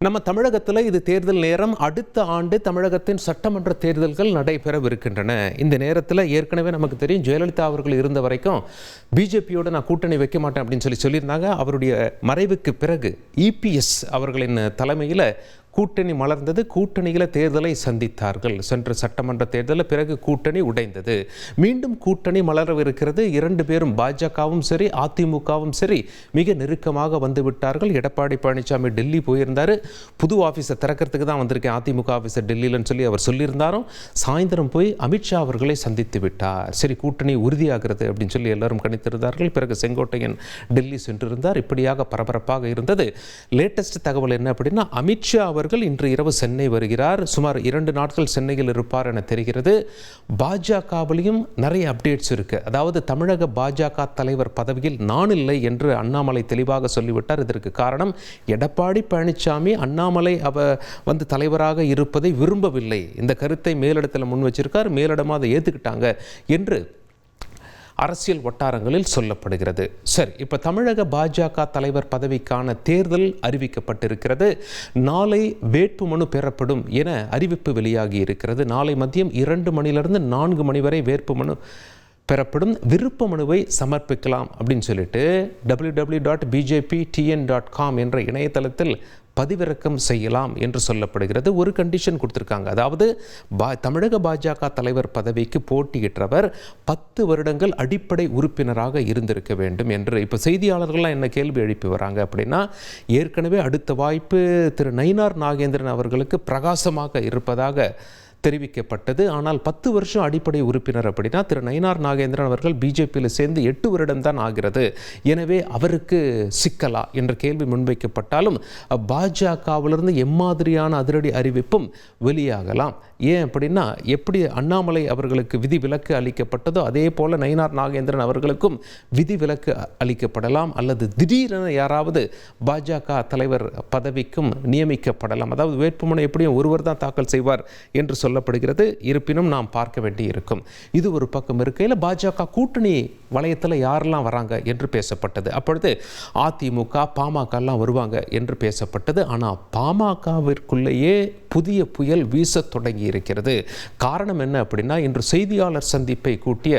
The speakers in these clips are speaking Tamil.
நம்ம தமிழகத்தில் இது தேர்தல் நேரம். அடுத்த ஆண்டு தமிழகத்தின் சட்டமன்ற தேர்தல்கள் நடைபெறவிருக்கின்றன. இந்த நேரத்தில் ஏற்கனவே நமக்கு தெரியும், ஜெயலலிதா அவர்கள் இருந்த வரைக்கும் பிஜேபியோடு நான் கூட்டணி வைக்க மாட்டேன் அப்படின்னு சொல்லியிருந்தாங்க. அவருடைய மறைவுக்கு பிறகு இபிஎஸ் அவர்களின் தலைமையில் கூட்டணி மலர்ந்தது. கூட்டணியில் தேர்தலை சந்தித்தார்கள். சென்ற சட்டமன்ற தேர்தலில் பிறகு கூட்டணி உடைந்தது. மீண்டும் கூட்டணி மலரவிருக்கிறது. இரண்டு பேரும், பாஜகவும் சரி அதிமுகவும் சரி, மிக நெருக்கமாக வந்து விட்டார்கள். எடப்பாடி பழனிசாமி டெல்லி போயிருந்தார். புது ஆஃபீஸை திறக்கிறதுக்கு தான் வந்திருக்கேன், அதிமுக ஆஃபீஸர் டெல்லியிலன்னு சொல்லி அவர் சொல்லியிருந்தாரும். சாயந்தரம் போய் அமித்ஷா அவர்களை சந்தித்து விட்டார். சரி, கூட்டணி உறுதியாகிறது அப்படின்னு சொல்லி எல்லாரும் கணித்திருந்தார்கள். பிறகு செங்கோட்டையன் டெல்லி சென்றிருந்தார். இப்படியாக பரபரப்பாக இருந்தது. லேட்டஸ்ட் தகவல் என்ன அப்படின்னா, அமித்ஷா அவர்கள் இன்று இரவு சென்னை வருகிறார். சுமார் 2 நாட்கள் சென்னையில் இருப்பார் என தெரிகிறது. பாஜகவிலையும் நிறைய அப்டேட்ஸ் இருக்கு. அதாவது தமிழக பாஜக தலைவர் பதவியில் நான் இல்லை என்று அண்ணாமலை தெளிவாக சொல்லிவிட்டார். இதற்கு காரணம், எடப்பாடி பழனிசாமி அண்ணாமலை வந்து தலைவராக இருப்பதை விரும்பவில்லை. இந்த கருத்தை மேலிடத்தில் முன் வச்சிருக்கார். மேலிடமாக அதை ஏற்றுக்கிட்டாங்க என்று அரசியல் வட்டாரங்களில் சொல்லப்படுகிறது. சரி, இப்போ தமிழக பாஜக தலைவர் பதவிக்கான தேர்தல் அறிவிக்கப்பட்டிருக்கிறது. நாளை வேட்புமனு பெறப்படும் என அறிவிப்பு வெளியாகி இருக்கிறது. நாளை மதியம் 2 மணிலிருந்து 4 மணி வரை வேட்புமனு பெறப்படும். விருப்ப மனுவை சமர்ப்பிக்கலாம் அப்படின்னு சொல்லிட்டு www.bjptn.com என்ற இணையதளத்தில் பதிவிறக்கம் செய்யலாம் என்று சொல்லப்படுகிறது. ஒரு கண்டிஷன் கொடுத்துருக்காங்க. அதாவது தமிழக பாஜக தலைவர் பதவிக்கு போட்டியிட்டவர் 10 வருடங்கள் அடிப்படை உறுப்பினராக இருந்திருக்க வேண்டும் என்று. இப்போ செய்தியாளர்கள்லாம் என்ன கேள்வி எழுப்பி வராங்க அப்படின்னா, ஏற்கனவே அடுத்த வாய்ப்பு திரு நயினார் நாகேந்திரன் அவர்களுக்கு பிரகாசமாக இருப்பதாக தெரிவிக்கப்பட்டது. ஆனால் 10 வருஷம் அடிப்படை உறுப்பினர் அப்படின்னா திரு நயினார் நாகேந்திரன் அவர்கள் பிஜேபியில் சேர்ந்து 8 வருடம் தான் ஆகிறது. எனவே அவருக்கு சிக்கலா என்ற கேள்வி முன்வைக்கப்பட்டாலும் பாஜகவிலிருந்து எம்மாதிரியான அதிரடி அறிவிப்பும் வெளியாகலாம். ஏன் அப்படின்னா, எப்படி அண்ணாமலை அவர்களுக்கு விதி விலக்கு அளிக்கப்பட்டதோ அதே போல நயினார் நாகேந்திரன் அவர்களுக்கும் விதி விலக்கு அளிக்கப்படலாம். அல்லது திடீரென யாராவது பாஜக தலைவர் பதவிக்கும் நியமிக்கப்படலாம். அதாவது வேட்புமனு எப்படியும் ஒருவர் தான் தாக்கல் செய்வார் என்று சொல்லப்படுகிறது. இருப்பினும் நாம் பார்க்க வேண்டி இருக்கும். இது ஒரு பக்கம் இருக்கையில், பாஜக கூட்டணி வளையத்தில் யாரெல்லாம் வராங்க என்று பேசப்பட்டது. அப்பொழுது அதிமுக பாமக எல்லாம் வருவாங்க என்று பேசப்பட்டது. ஆனால் பாமகவிற்குள்ளேயே புதிய புயல் வீச தொடங்கி இருக்கிறது. காரணம் என்ன அப்படின்னா, இன்று செய்தியாளர் சந்திப்பை கூட்டிய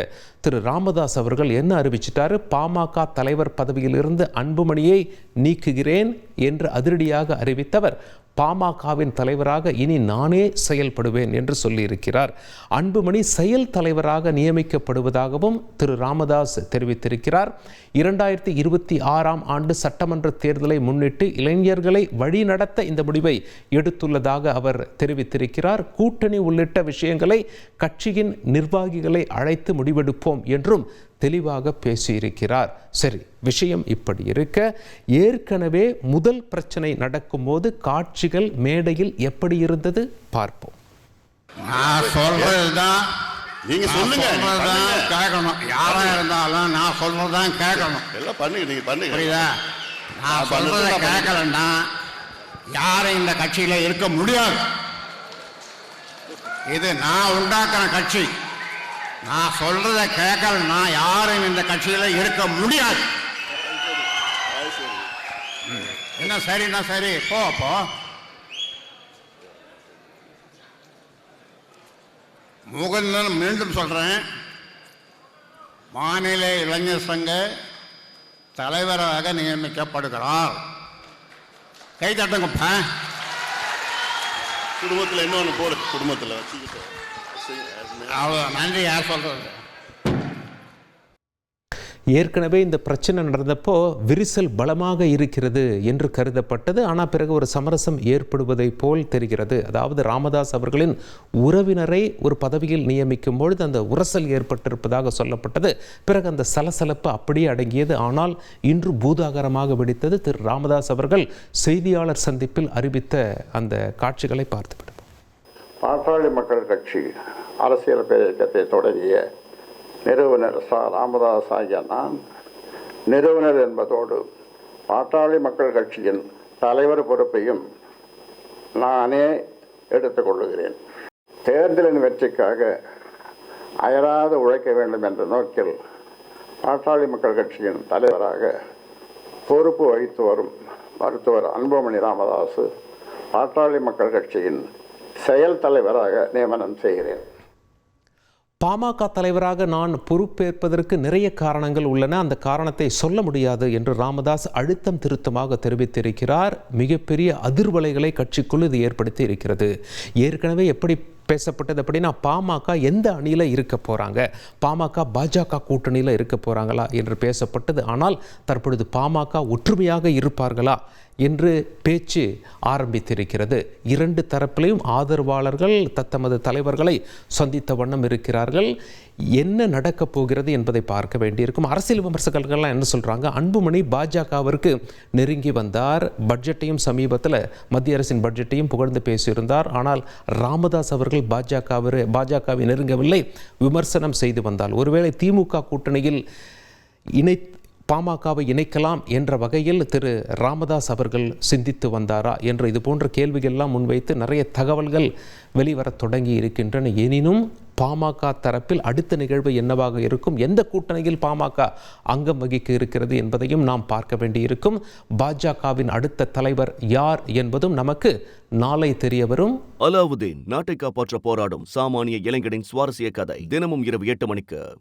திரு ராமதாஸ் அவர்கள் என்ன அறிவிச்சிட்டாரு? பாமக தலைவர் பதவியிலிருந்து அன்புமணியை நீக்குகிறேன் என்று அதிரடியாக அறிவித்தவர் பாமகவின் தலைவராக இனி நானே செயல்படுவேன் என்று சொல்லியிருக்கிறார். அன்புமணி செயல் தலைவராக நியமிக்கப்படுவதாகவும் திரு ராமதாஸ் தெரிவித்திருக்கிறார். 2026ஆம் ஆண்டு சட்டமன்ற தேர்தலை முன்னிட்டு இளைஞர்களை வழிநடத்த இந்த முடிவை எடுத்துள்ளதாக அவர் தெரிவித்திருக்கிறார். கூட்டணி உள்ளிட்ட விஷயங்களை கட்சியின் நிர்வாகிகளை அழைத்து முடிவெடுப்போம் என்றும் தெளிவாக பேசியிருக்கிறார். சரி, விஷயம் இப்படி இருக்க, ஏற்கனவே முதல் பிரச்சனை நடக்கும்போது காட்சிகள் மேடையில் எப்படி இருந்தது பார்ப்போம். நான் சொல்றதுதான் நீங்க சொல்லுங்க, கேட்கணும். யாரா இருந்தாலும் நான் சொல்றதுதான் கேட்கணும். எல்லாம் பண்ணுங்க, புரியுதா? நான் சொல்றதை கேட்கலன்னா யாரும் இந்த கட்சியில இருக்க முடியாது. இது நான் உண்டாக்குற கட்சி. நான் சொல்றதை கேட்கலன்னா யாரும் இந்த கட்சியில இருக்க முடியாது. என்ன சரின்னா சரி, போ. முகுந்தன் மீண்டும் சொல்றேன், மாநில இளைஞர் சங்க தலைவராக நியமிக்கப்படுகிறார். கை தட்டுங்கப்பா. குடும்பத்தில் இன்னொன்று போடு, குடும்பத்தில் அவ்வளோ நன்றி. யார் சொல்றது? ஏற்கனவே இந்த பிரச்சனை நடந்தப்போ விரிசல் பலமாக இருக்கிறது என்று கருதப்பட்டது. ஆனால் பிறகு ஒரு சமரசம் ஏற்படுவதை போல் தெரிகிறது. அதாவது ராமதாஸ் அவர்களின் உறவினரை ஒரு பதவியில் நியமிக்கும் பொழுது அந்த உரசல் ஏற்பட்டிருப்பதாக சொல்லப்பட்டது. பிறகு அந்த சலசலப்பு அப்படியே அடங்கியது. ஆனால் இன்று பூதாகரமாக வெடித்தது. திரு ராமதாஸ் அவர்கள் செய்தியாளர் சந்திப்பில் அறிவித்த அந்த காட்சிகளை பார்த்துவிடும். பாட்டாளி மக்கள் கட்சி அரசியல் இயக்கத்தை தொடங்கிய நிறுவனர் ராமதாஸ் ஆகிய நான் நிறுவனர் என்பதோடு பாட்டாளி மக்கள் கட்சியின் தலைவர் பொறுப்பையும் நானே எடுத்துக்கொள்ளுகிறேன். தேர்தலின் வெற்றிக்காக அயராது உழைக்க வேண்டும் என்ற நோக்கில் பாட்டாளி மக்கள் கட்சியின் தலைவராக பொறுப்பு வகித்து வரும் மருத்துவர் அன்புமணி ராமதாஸ் பாட்டாளி மக்கள் கட்சியின் செயல் தலைவராக நியமனம் செய்கிறேன். பாமக தலைவராக நான் பொறுப்பேற்பதற்கு நிறைய காரணங்கள் உள்ளன, அந்த காரணத்தை சொல்ல முடியாது என்று ராமதாஸ் அழுத்தம் திருத்தமாக தெரிவித்திருக்கிறார். மிகப்பெரிய அதிர்வலைகளை கட்சிக்குள் இது ஏற்படுத்தி இருக்கிறது. ஏற்கனவே எப்படி பேசப்பட்டது அப்படின்னா, பாமக எந்த அணியில் இருக்க போகிறாங்க, பாமக பாஜக கூட்டணியில் இருக்க போகிறாங்களா என்று பேசப்பட்டது. ஆனால் தற்பொழுது பாமக ஒற்றுமையாக இருப்பார்களா என்று பேச்சு ஆரம்பித்திருக்கிறது. இரண்டு தரப்பிலையும் ஆதரவாளர்கள் தத்தமது தலைவர்களை சந்தித்த வண்ணம் இருக்கிறார்கள். என்ன நடக்கப் போகிறது என்பதை பார்க்க வேண்டியிருக்கும். அரசியல் விமர்சகர்கள்லாம் என்ன சொல்கிறாங்க, அன்புமணி பாஜகவிற்கு நெருங்கி வந்தார், பட்ஜெட்டையும் சமீபத்தில் மத்திய அரசின் பட்ஜெட்டையும் புகழ்ந்து பேசியிருந்தார். ஆனால் ராமதாஸ் அவர்கள் பாஜகவை நெருங்கவில்லை, விமர்சனம் செய்து வந்தால் ஒருவேளை திமுக கூட்டணியில் பாமகவை இணைக்கலாம் என்ற வகையில் திரு ராமதாஸ் அவர்கள் சிந்தித்து வந்தாரா என்று இது போன்ற கேள்விகள்லாம் முன்வைத்து நிறைய தகவல்கள் வெளிவரத் தொடங்கி இருக்கின்றன. எனினும் பாமக தரப்பில் அடுத்த நிகழ்வு என்னவாக இருக்கும், எந்த கூட்டணியில் பாமக அங்கம் வகிக்க இருக்கிறது என்பதையும் நாம் பார்க்க வேண்டியிருக்கும். பாஜகவின் அடுத்த தலைவர் யார் என்பதும் நமக்கு நாளை தெரிய வரும். அலாவுதீன் நாட்டை காப்பாற்ற போராடும் சாமானிய இளைஞனின் சுவாரஸ்ய கதை தினமும் இரவு 8 மணிக்கு.